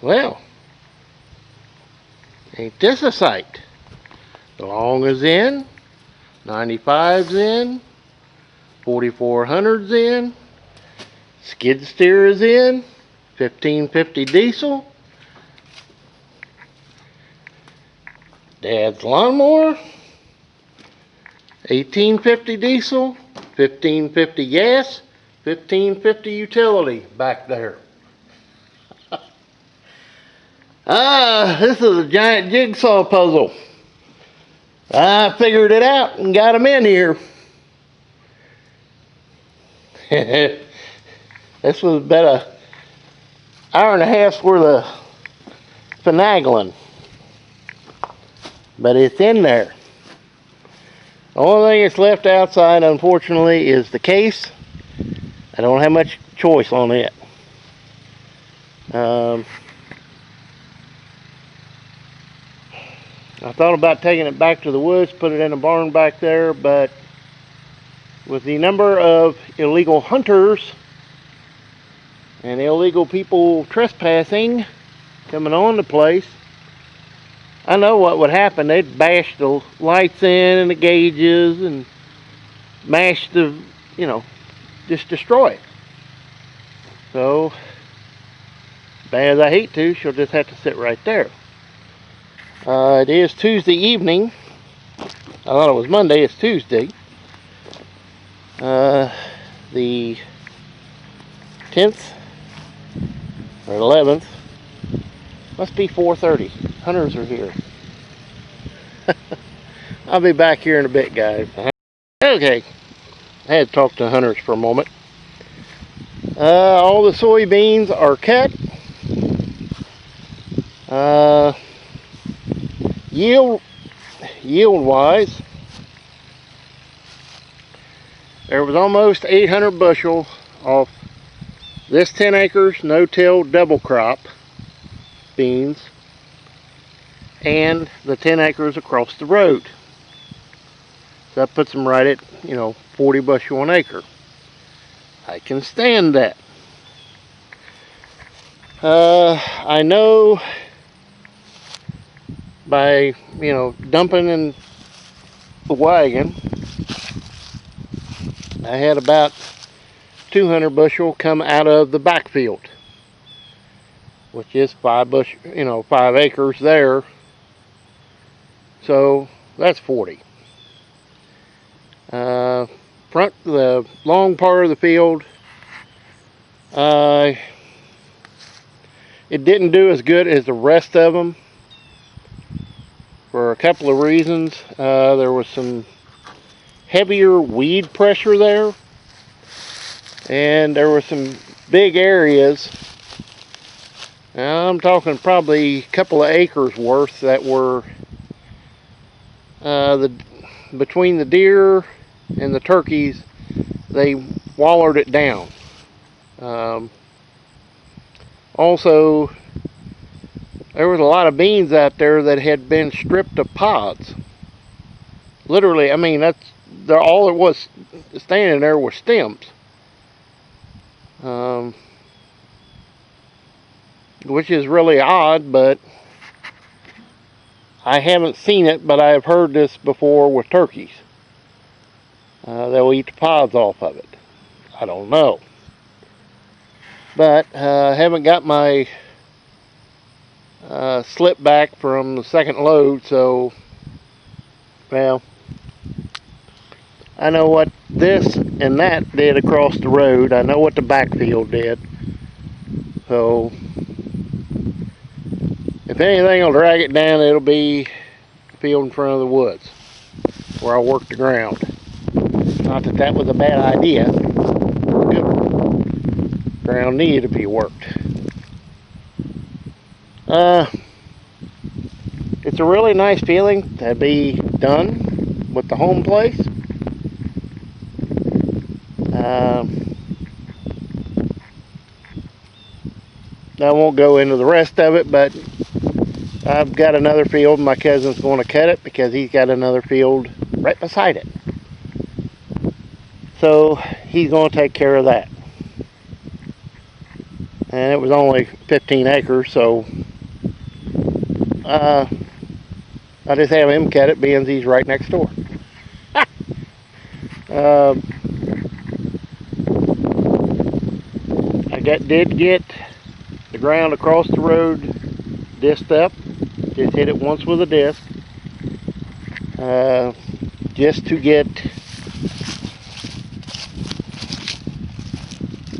Well, ain't this a sight? The long is in, 95's in, 4400's in, skid steer is in, 1550 diesel, Dad's lawnmower, 1850 diesel, 1550 gas, 1550 utility back there. This is a giant jigsaw puzzle. I figured it out and got them in here. This was about an hour and a half's worth of finagling. But it's in there. The only thing that's left outside, unfortunately, is the case. I don't have much choice on it. I thought about taking it back to the woods, put it in a barn back there, but with the number of illegal hunters and illegal people trespassing coming on the place, I know what would happen. They'd bash the lights in and the gauges and mash the, just destroy it. So, bad as I hate to, she'll just have to sit right there. It is Tuesday evening. I thought it was Monday. It's Tuesday. The 10th or 11th. Must be 4:30. Hunters are here. I'll be back here in a bit, guys. Okay. I had to talk to hunters for a moment. All the soybeans are cut. Yield wise, there was almost 800 bushel off this 10 acres no-till double crop beans and the 10 acres across the road. So that puts them right at 40 bushel an acre. I can stand that. I know by dumping in the wagon, I had about 200 bushel come out of the backfield, which is 5 acres there. So that's 40. The long part of the field, it didn't do as good as the rest of them for a couple of reasons. There was some heavier weed pressure there, and there were some big areas. Now, I'm talking probably a couple of acres worth that were between the deer and the turkeys. They wallowed it down. Also, there was a lot of beans out there that had been stripped of pods. Literally, I mean, all it was standing there was stems. Which is really odd, but I haven't seen it, but I have heard this before with turkeys. They'll eat the pods off of it. I don't know. But I haven't got my slip back from the second load, so, well, I know what this and that did across the road. I know what the backfield did. So, if anything will drag it down, it'll be the field in front of the woods where I work the ground. Not that that was a bad idea. Good one. Ground needed to be worked. It's a really nice feeling to be done with the home place. I won't go into the rest of it, but I've got another field. My cousin's going to cut it because he's got another field right beside it. So he's going to take care of that. and it was only 15 acres, so I just have him cut it, being he's right next door. uh, did get the ground across the road disced up. Just hit it once with a disc, just to get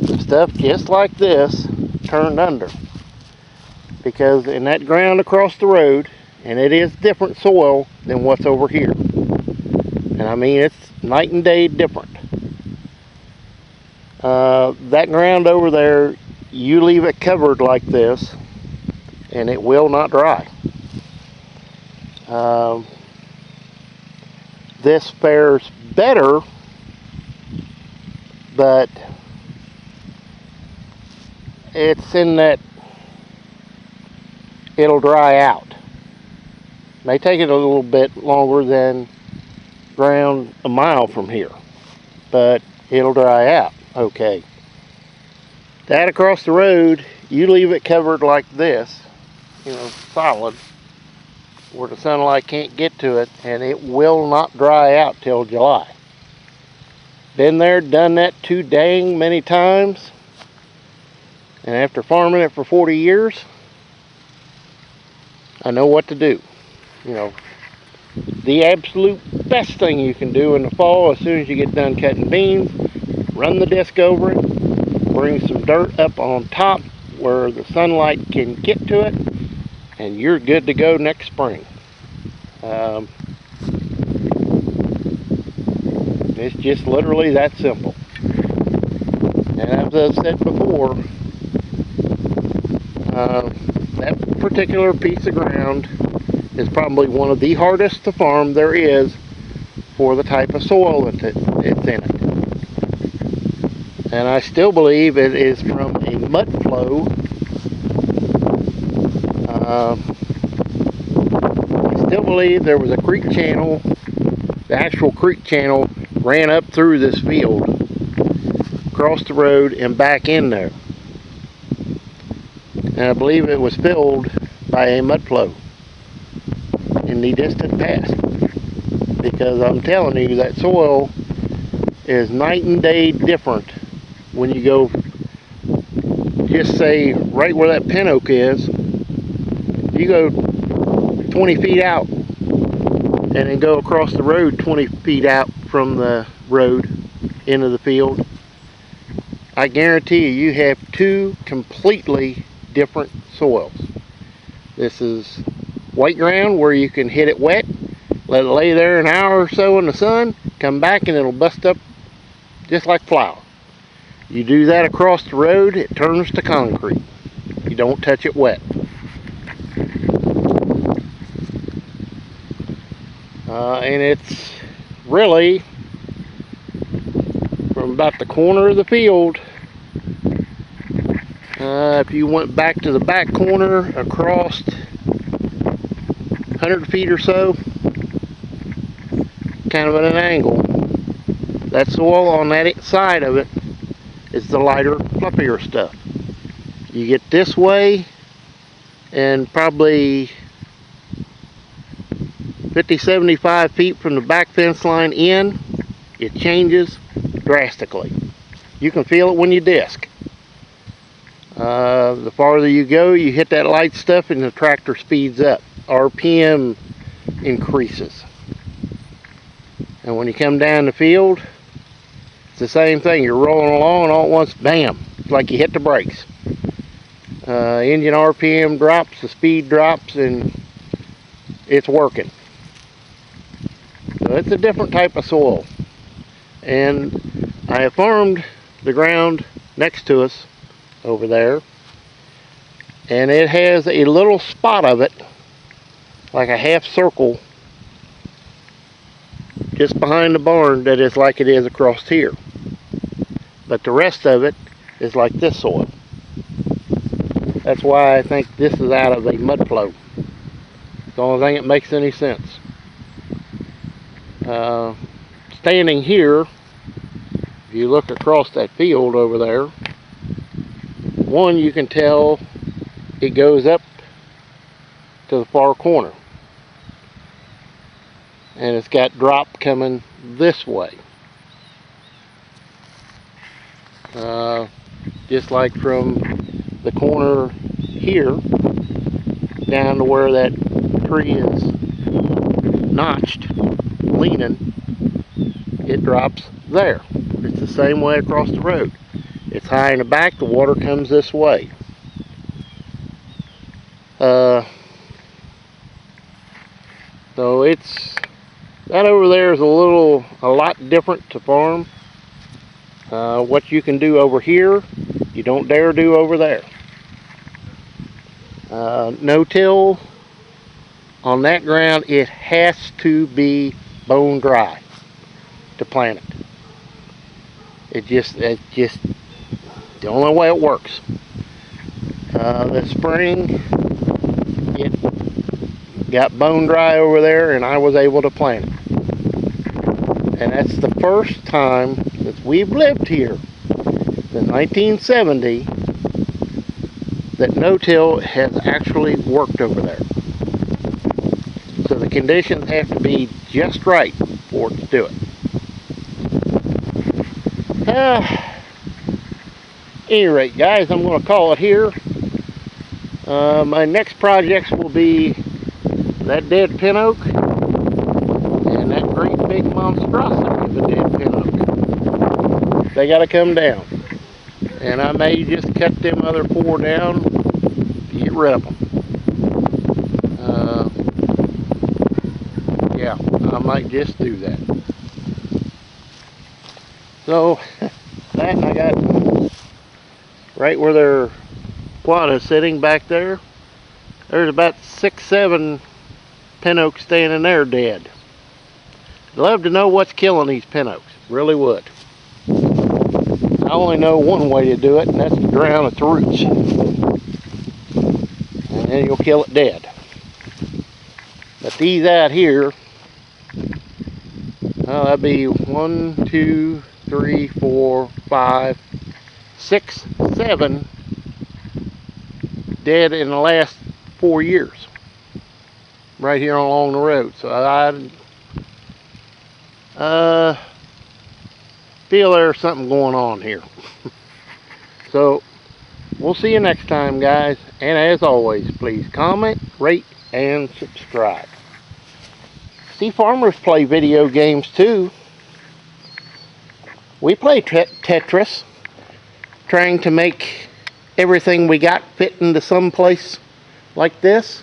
the stuff just like this turned under, because in that ground across the road, and it is different soil than what's over here, and I mean it's night and day different. That ground over there, you leave it covered like this and it will not dry. This fares better, but it's in that it'll dry out. May take it a little bit longer than ground a mile from here, but it'll dry out okay. That across the road, you leave it covered like this, you know, solid, where the sunlight can't get to it, and it will not dry out till July. Been there, done that too dang many times, and after farming it for 40 years, I know what to do. You know, the absolute best thing you can do in the fall, as soon as you get done cutting beans, run the disc over it, bring some dirt up on top where the sunlight can get to it, and you're good to go next spring. It's just literally that simple. And as I've said before, that particular piece of ground is probably one of the hardest to farm there is for the type of soil that it's in it. And I still believe it is from a mud flow. I still believe there was a creek channel. The actual creek channel ran up through this field, across the road, and back in there. And I believe it was filled by a mud flow in the distant past. Because I'm telling you, that soil is night and day different when you go, just say right where that pin oak is, you go 20 feet out and then go across the road 20 feet out from the road into the field. I guarantee you have two completely different soils. This is white ground where you can hit it wet, let it lay there an hour or so in the sun, come back and it'll bust up just like flour. You do that across the road, it turns to concrete. You don't touch it wet. And it's really from about the corner of the field. If you went back to the back corner across 100 feet or so, kind of at an angle, that soil on that side of it is the lighter, fluffier stuff. You get this way, and probably 50, 75 feet from the back fence line in, it changes drastically. You can feel it when you disc. The farther you go, you hit that light stuff and the tractor speeds up. RPM increases. And when you come down the field, it's the same thing. You're rolling along and all at once, bam, it's like you hit the brakes. Engine RPM drops, the speed drops, and it's working. So it's a different type of soil. And I have farmed the ground next to us over there, and it has a little spot of it, like a half circle, just behind the barn, that is like it is across here. But the rest of it is like this soil. That's why I think this is out of a mud flow. It's the only thing that makes any sense. Standing here, if you look across that field over there, One, you can tell it goes up to the far corner, and it's got drop coming this way, just like from the corner here down to where that tree is notched, leaning, it drops there. It's the same way across the road. It's high in the back, the water comes this way. So it's, that over there is a lot different to farm. What you can do over here, you don't dare do over there. No-till on that ground, it has to be bone dry to plant it. It's just the only way it works. This spring, it got bone dry over there, and I was able to plant it. And that's the first time that we've lived here since 1970 that no-till has actually worked over there. So the conditions have to be just right for it to do it. Any rate, guys, I'm going to call it here. My next projects will be that dead pin oak and that great big monstrosity of a dead pin oak. They got to come down, and I may just cut them other 4 down to get rid of them. Yeah, I might just do that. So that, I got right where their quad is sitting back there. There's about 6-7 pin oaks standing there dead. I'd love to know what's killing these pin oaks. Really would. I only know one way to do it, and that's to drown its roots. And then you'll kill it dead. But these out here, well, that'd be 1, 2, 3, 4, 5, 6, 7 dead in the last 4 years. Right here along the road. So I feel there's something going on here. So we'll see you next time, guys. And as always, please comment, rate, and subscribe. See, farmers play video games too. We play Tetris, trying to make everything we got fit into some place like this.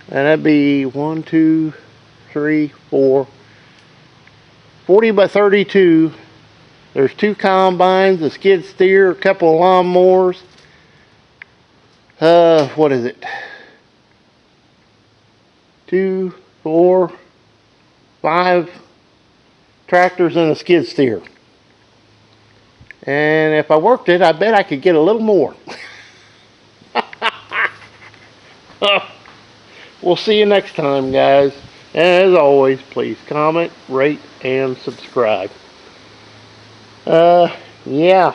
And that'd be 1, 2, 3, 4, 40 by 32. There's 2 combines, a skid steer, a couple of lawnmowers. What is it? 2, 4, 5 tractors and a skid steer. And if I worked it, I bet I could get a little more. We'll see you next time, guys. And as always, please comment, rate, and subscribe. Yeah.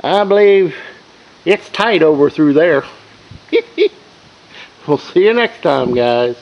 I believe it's tight over through there. We'll see you next time, guys.